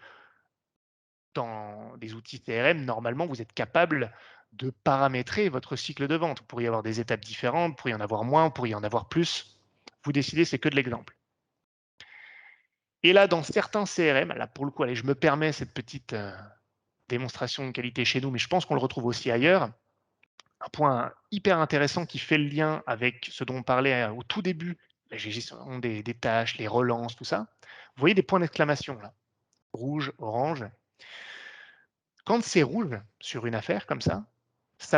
Dans des outils CRM, normalement, vous êtes capable de paramétrer votre cycle de vente. Vous pourriez avoir des étapes différentes, vous pourriez en avoir moins, vous pourriez en avoir plus. Vous décidez, c'est que de l'exemple. Et là, dans certains CRM, là pour le coup, allez, je me permets cette petite démonstration de qualité chez nous, mais je pense qu'on le retrouve aussi ailleurs. Un point hyper intéressant qui fait le lien avec ce dont on parlait au tout début, la gestion des tâches, les relances, tout ça. Vous voyez des points d'exclamation là, rouge, orange. Quand c'est rouge sur une affaire comme ça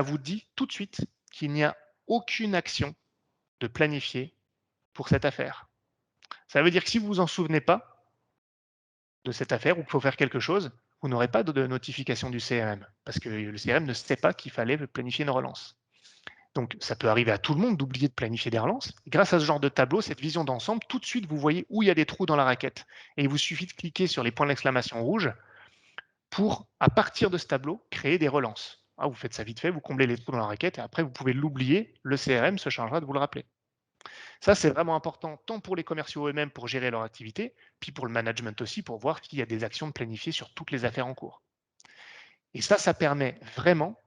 vous dit tout de suite qu'il n'y a aucune action de planifier pour cette affaire. Ça veut dire que si vous vous en souvenez pas de cette affaire ou qu'il faut faire quelque chose, vous n'aurez pas de notification du CRM parce que le CRM ne sait pas qu'il fallait planifier une relance. Donc, ça peut arriver à tout le monde d'oublier de planifier des relances. Grâce à ce genre de tableau, cette vision d'ensemble, tout de suite, vous voyez où il y a des trous dans la raquette. Et il vous suffit de cliquer sur les points d'exclamation rouges pour, à partir de ce tableau, créer des relances. Ah, vous faites ça vite fait, vous comblez les trous dans la raquette et après, vous pouvez l'oublier. Le CRM se chargera de vous le rappeler. Ça, c'est vraiment important, tant pour les commerciaux eux-mêmes pour gérer leur activité, puis pour le management aussi, pour voir qu'il y a des actions de planifier sur toutes les affaires en cours. Et ça permet vraiment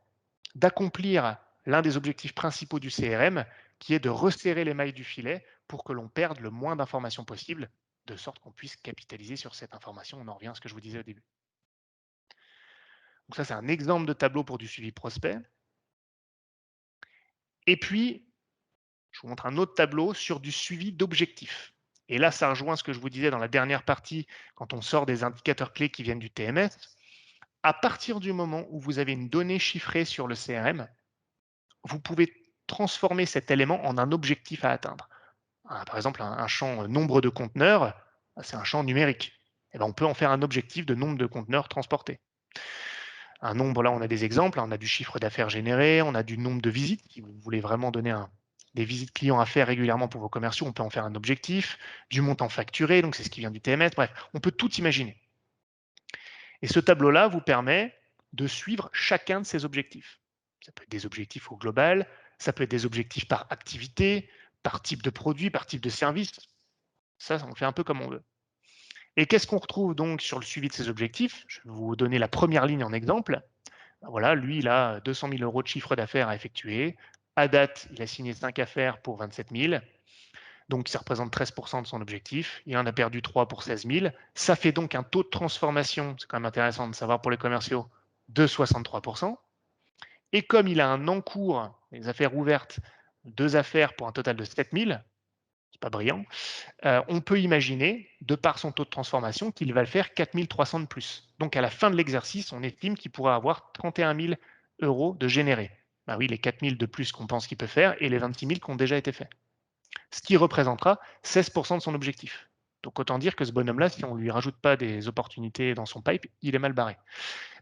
d'accomplir l'un des objectifs principaux du CRM, qui est de resserrer les mailles du filet pour que l'on perde le moins d'informations possible, de sorte qu'on puisse capitaliser sur cette information. On en revient à ce que je vous disais au début. Donc ça, c'est un exemple de tableau pour du suivi prospect. Et puis, je vous montre un autre tableau sur du suivi d'objectifs. Et là, ça rejoint ce que je vous disais dans la dernière partie, quand on sort des indicateurs clés qui viennent du TMS. À partir du moment où vous avez une donnée chiffrée sur le CRM, vous pouvez transformer cet élément en un objectif à atteindre. Par exemple, un champ nombre de conteneurs, c'est un champ numérique. Et ben, on peut en faire un objectif de nombre de conteneurs transportés. Un nombre, là, on a des exemples, on a du chiffre d'affaires généré, on a du nombre de visites. Si vous voulez vraiment donner des visites clients à faire régulièrement pour vos commerciaux, on peut en faire un objectif, du montant facturé, donc c'est ce qui vient du TMS. Bref, on peut tout imaginer. Et ce tableau-là vous permet de suivre chacun de ces objectifs. Ça peut être des objectifs au global, ça peut être des objectifs par activité, par type de produit, par type de service. Ça, on fait un peu comme on veut. Et qu'est-ce qu'on retrouve donc sur le suivi de ces objectifs? Je vais vous donner la première ligne en exemple. Ben voilà, lui, il a 200 000 euros de chiffre d'affaires à effectuer. À date, il a signé 5 affaires pour 27 000. Donc, ça représente 13% de son objectif. Il en a perdu 3 pour 16 000. Ça fait donc un taux de transformation, c'est quand même intéressant de savoir pour les commerciaux, de 63%. Et comme il a un encours, les affaires ouvertes, 2 affaires pour un total de 7 000, c'est pas brillant, on peut imaginer, de par son taux de transformation, qu'il va le faire 4 300 de plus. Donc à la fin de l'exercice, on estime qu'il pourra avoir 31 000 euros de générés. Bah oui, les 4 000 de plus qu'on pense qu'il peut faire et les 26 000 qui ont déjà été faits. Ce qui représentera 16% de son objectif. Donc autant dire que ce bonhomme-là, si on ne lui rajoute pas des opportunités dans son pipe, il est mal barré.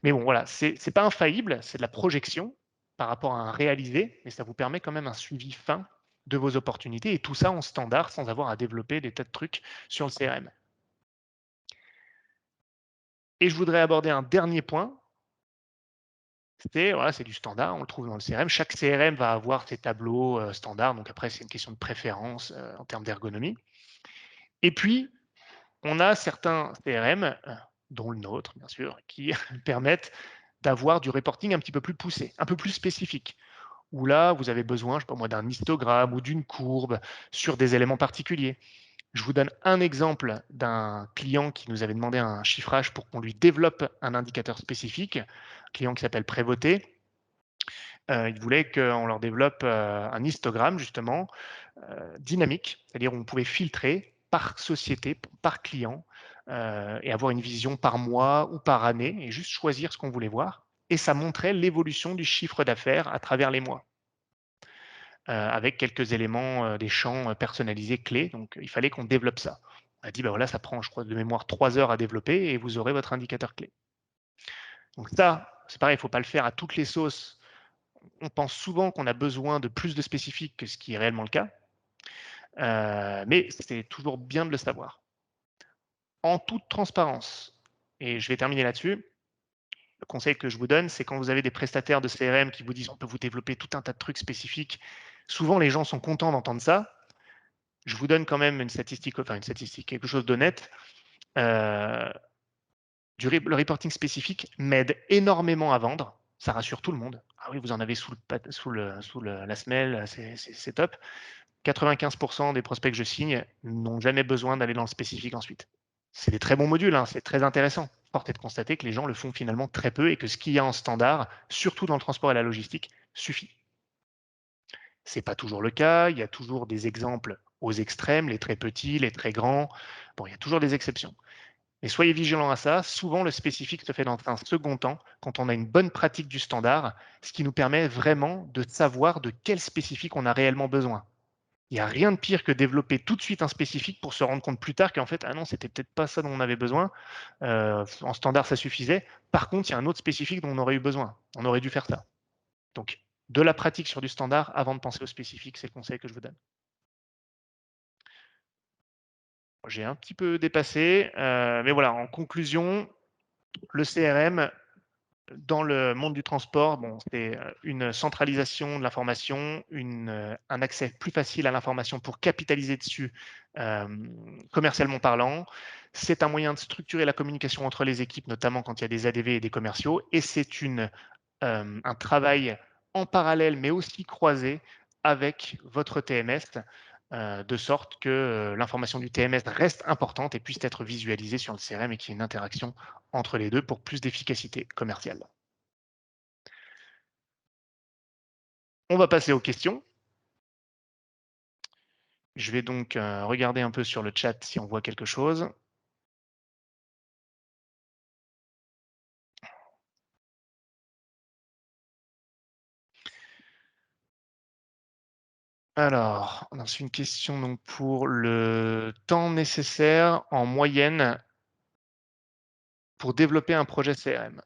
Mais bon, voilà, c'est pas infaillible, c'est de la projection par rapport à un réalisé, mais ça vous permet quand même un suivi fin de vos opportunités et tout ça en standard sans avoir à développer des tas de trucs sur le CRM. Et je voudrais aborder un dernier point. C'est du standard, on le trouve dans le CRM. Chaque CRM va avoir ses tableaux standards, donc après c'est une question de préférence en termes d'ergonomie. Et puis, on a certains CRM, dont le nôtre bien sûr, qui permettent d'avoir du reporting un petit peu plus poussé, un peu plus spécifique. Où là, vous avez besoin, je sais pas moi, d'un histogramme ou d'une courbe sur des éléments particuliers. Je vous donne un exemple d'un client qui nous avait demandé un chiffrage pour qu'on lui développe un indicateur spécifique, un client qui s'appelle Prévoté. Il voulait qu'on leur développe un histogramme, justement, dynamique, c'est-à-dire où on pouvait filtrer par société, par client, et avoir une vision par mois ou par année, et juste choisir ce qu'on voulait voir. Et ça montrait l'évolution du chiffre d'affaires à travers les mois. Avec quelques éléments, des champs personnalisés clés. Donc, il fallait qu'on développe ça. On a dit, bah voilà, ça prend, je crois, de mémoire 3 heures à développer et vous aurez votre indicateur clé. Donc ça, c'est pareil, il ne faut pas le faire à toutes les sauces. On pense souvent qu'on a besoin de plus de spécifiques que ce qui est réellement le cas, mais c'est toujours bien de le savoir. En toute transparence, et je vais terminer là-dessus, le conseil que je vous donne, c'est quand vous avez des prestataires de CRM qui vous disent on peut vous développer tout un tas de trucs spécifiques, souvent les gens sont contents d'entendre ça. Je vous donne quand même une statistique, quelque chose d'honnête. Le reporting spécifique m'aide énormément à vendre. Ça rassure tout le monde. Ah oui, vous en avez sous la semelle, c'est top. 95% des prospects que je signe n'ont jamais besoin d'aller dans le spécifique ensuite. C'est des très bons modules, hein, c'est très intéressant. Force est de constater que les gens le font finalement très peu et que ce qu'il y a en standard, surtout dans le transport et la logistique, suffit. Ce n'est pas toujours le cas, il y a toujours des exemples aux extrêmes, les très petits, les très grands. Bon, il y a toujours des exceptions. Mais soyez vigilants à ça. Souvent, le spécifique se fait dans un second temps, quand on a une bonne pratique du standard, ce qui nous permet vraiment de savoir de quel spécifique on a réellement besoin. Il n'y a rien de pire que développer tout de suite un spécifique pour se rendre compte plus tard qu'en fait, ah non, c'était peut-être pas ça dont on avait besoin. En standard, ça suffisait. Par contre, il y a un autre spécifique dont on aurait eu besoin. On aurait dû faire ça. Donc, de la pratique sur du standard avant de penser au spécifique, c'est le conseil que je vous donne. J'ai un petit peu dépassé, mais voilà, en conclusion, le CRM, dans le monde du transport, bon, c'est une centralisation de l'information, un accès plus facile à l'information pour capitaliser dessus, commercialement parlant. C'est un moyen de structurer la communication entre les équipes, notamment quand il y a des ADV et des commerciaux, et c'est un travail en parallèle, mais aussi croisé avec votre TMS, de sorte que l'information du TMS reste importante et puisse être visualisée sur le CRM et qu'il y ait une interaction entre les deux pour plus d'efficacité commerciale. On va passer aux questions. Je vais donc regarder un peu sur le chat si on voit quelque chose. Alors, on a reçu une question donc pour le temps nécessaire en moyenne pour développer un projet CRM.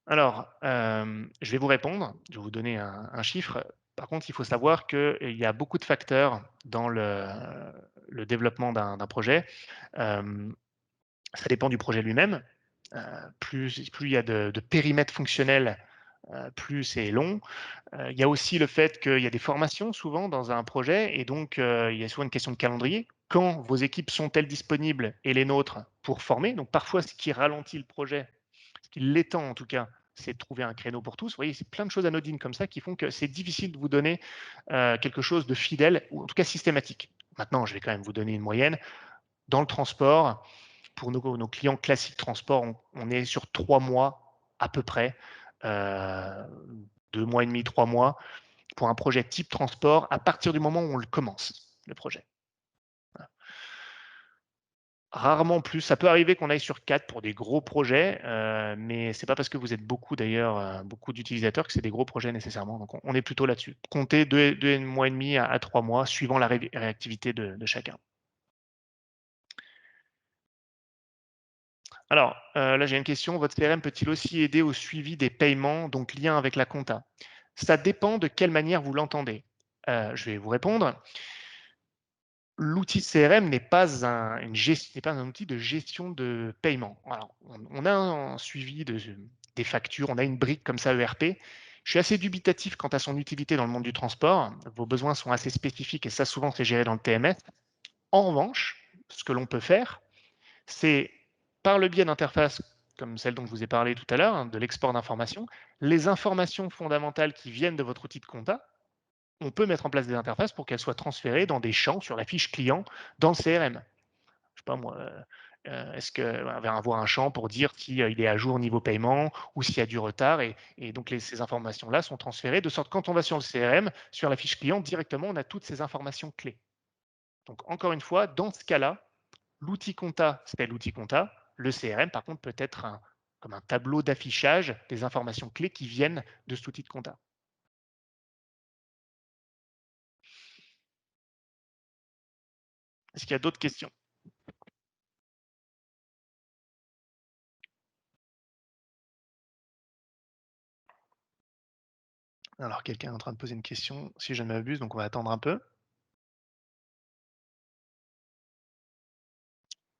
Alors, je vais vous répondre, je vais vous donner un chiffre. Par contre, il faut savoir qu'il y a beaucoup de facteurs dans le développement d'un projet. Hem, Ça dépend du projet lui-même. Plus il y a de périmètre fonctionnel, plus c'est long. Il y a aussi le fait qu'il y a des formations souvent dans un projet et donc il y a souvent une question de calendrier. Quand vos équipes sont-elles disponibles et les nôtres pour former? Donc parfois, ce qui ralentit le projet, ce qui l'étend en tout cas, c'est de trouver un créneau pour tous. Vous voyez, c'est plein de choses anodines comme ça qui font que c'est difficile de vous donner quelque chose de fidèle ou en tout cas systématique. Maintenant, je vais quand même vous donner une moyenne. Dans le transport, pour nos clients classiques transport, on est sur 3 mois à peu près, heu, 2 mois et demi, 3 mois pour un projet type transport à partir du moment où on le commence, le projet. Voilà. Rarement plus. Ça peut arriver qu'on aille sur 4 pour des gros projets, mais c'est pas parce que vous êtes beaucoup d'ailleurs, beaucoup d'utilisateurs que c'est des gros projets nécessairement. Donc on est plutôt là-dessus. Comptez 2 mois et demi à 3 mois suivant la réactivité de chacun. Alors, là j'ai une question. Votre CRM peut-il aussi aider au suivi des paiements, donc lien avec la compta? Ça dépend de quelle manière vous l'entendez. Je vais vous répondre. L'outil CRM n'est pas un outil de gestion de paiement. Alors, on a un suivi des factures, on a une brique comme ça ERP. Je suis assez dubitatif quant à son utilité dans le monde du transport. Vos besoins sont assez spécifiques et ça, souvent, c'est géré dans le TMS. En revanche, ce que l'on peut faire, c'est par le biais d'interfaces comme celle dont je vous ai parlé tout à l'heure, hein, de l'export d'informations, les informations fondamentales qui viennent de votre outil de compta, on peut mettre en place des interfaces pour qu'elles soient transférées dans des champs sur la fiche client dans le CRM. Je sais pas moi, est-ce qu'on va avoir un champ pour dire si il est à jour niveau paiement ou s'il y a du retard et donc ces informations-là sont transférées de sorte que quand on va sur le CRM, sur la fiche client, directement, on a toutes ces informations clés. Donc encore une fois, dans ce cas-là, l'outil compta, c'est l'outil compta. Le CRM, par contre, peut être comme un tableau d'affichage des informations clés qui viennent de cet outil de compta. Est-ce qu'il y a d'autres questions? Alors, quelqu'un est en train de poser une question, si je ne m'abuse, donc on va attendre un peu.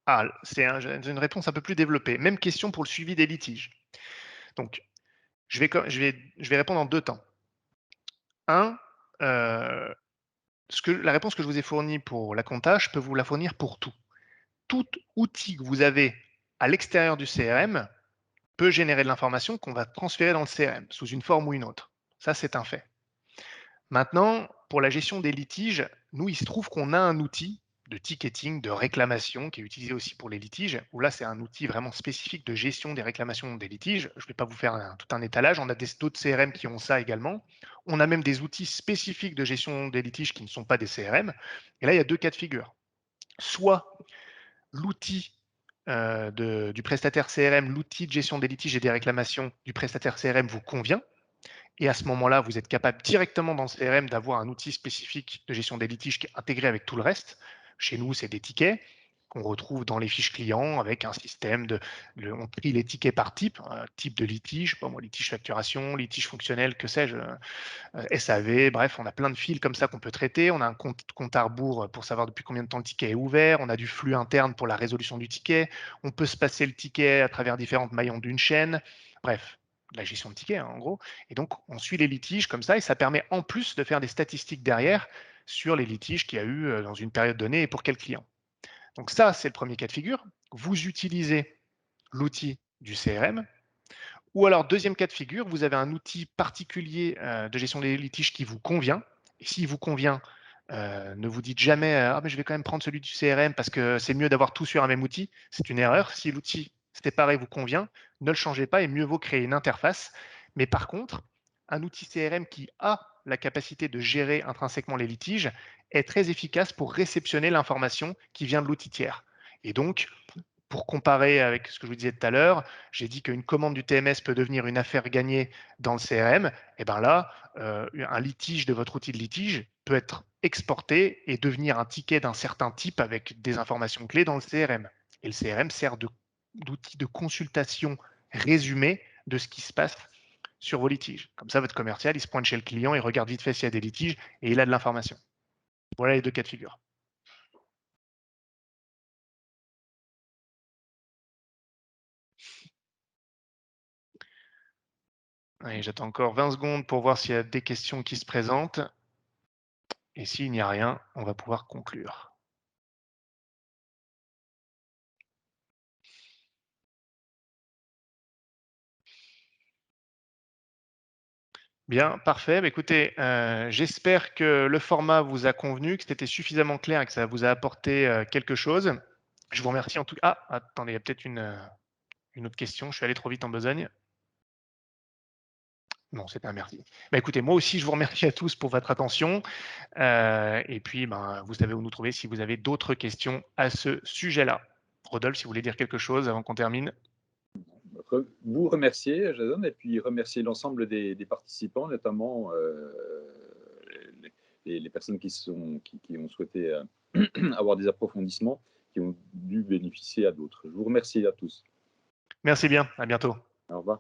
Ah, j'ai une réponse un peu plus développée. Même question pour le suivi des litiges. Donc, je vais répondre en deux temps. Un, la réponse que je vous ai fournie pour la compta, je peux vous la fournir pour tout. Tout outil que vous avez à l'extérieur du CRM peut générer de l'information qu'on va transférer dans le CRM sous une forme ou une autre. Ça, c'est un fait. Maintenant, pour la gestion des litiges, nous, il se trouve qu'on a un outil de ticketing, de réclamation qui est utilisé aussi pour les litiges, où là, c'est un outil vraiment spécifique de gestion des réclamations des litiges. Je ne vais pas vous faire tout un étalage. On a d'autres CRM qui ont ça également. On a même des outils spécifiques de gestion des litiges qui ne sont pas des CRM. Et là, il y a deux cas de figure. Soit l'outil du prestataire CRM, l'outil de gestion des litiges et des réclamations du prestataire CRM vous convient. Et à ce moment-là, vous êtes capable directement dans le CRM d'avoir un outil spécifique de gestion des litiges qui est intégré avec tout le reste. Chez nous, c'est des tickets qu'on retrouve dans les fiches clients avec un système on trie les tickets par type, type de litige, pas moi, litige facturation, litige fonctionnel, que sais-je, SAV, bref, on a plein de fils comme ça qu'on peut traiter. On a un compte à rebours pour savoir depuis combien de temps le ticket est ouvert. On a du flux interne pour la résolution du ticket. On peut se passer le ticket à travers différentes maillons d'une chaîne. Bref, de la gestion de ticket, hein, en gros. Et donc, on suit les litiges comme ça et ça permet en plus de faire des statistiques derrière sur les litiges qu'il y a eu dans une période donnée et pour quel client. Donc ça, c'est le premier cas de figure. Vous utilisez l'outil du CRM. Ou alors, deuxième cas de figure, vous avez un outil particulier de gestion des litiges qui vous convient. Et s'il vous convient, ne vous dites jamais ah, mais je vais quand même prendre celui du CRM parce que c'est mieux d'avoir tout sur un même outil. C'est une erreur. Si l'outil séparé vous convient, ne le changez pas et mieux vaut créer une interface. Mais par contre, un outil CRM qui a la capacité de gérer intrinsèquement les litiges est très efficace pour réceptionner l'information qui vient de l'outil tiers. Et donc, pour comparer avec ce que je vous disais tout à l'heure, j'ai dit qu'une commande du TMS peut devenir une affaire gagnée dans le CRM. Et bien là, un litige de votre outil de litige peut être exporté et devenir un ticket d'un certain type avec des informations clés dans le CRM. Et le CRM sert d'outil de consultation résumé de ce qui se passe sur vos litiges. Comme ça, votre commercial, il se pointe chez le client, il regarde vite fait s'il y a des litiges et il a de l'information. Voilà les deux cas de figure. Allez, j'attends encore 20 secondes pour voir s'il y a des questions qui se présentent. Et s'il n'y a rien, on va pouvoir conclure. Bien, parfait. Bah, écoutez, j'espère que le format vous a convenu, que c'était suffisamment clair et que ça vous a apporté quelque chose. Je vous remercie en tout cas. Ah, attendez, il y a peut-être une autre question. Je suis allé trop vite en besogne. Non, c'était un merci. Bah, écoutez, moi aussi, je vous remercie à tous pour votre attention. Et puis, ben, vous savez où nous trouver si vous avez d'autres questions à ce sujet-là. Rodolphe, si vous voulez dire quelque chose avant qu'on termine. Vous remercier, Jason, et puis remercier l'ensemble des participants, notamment les personnes qui ont souhaité avoir des approfondissements, qui ont dû bénéficier à d'autres. Je vous remercie à tous. Merci bien, à bientôt. Au revoir.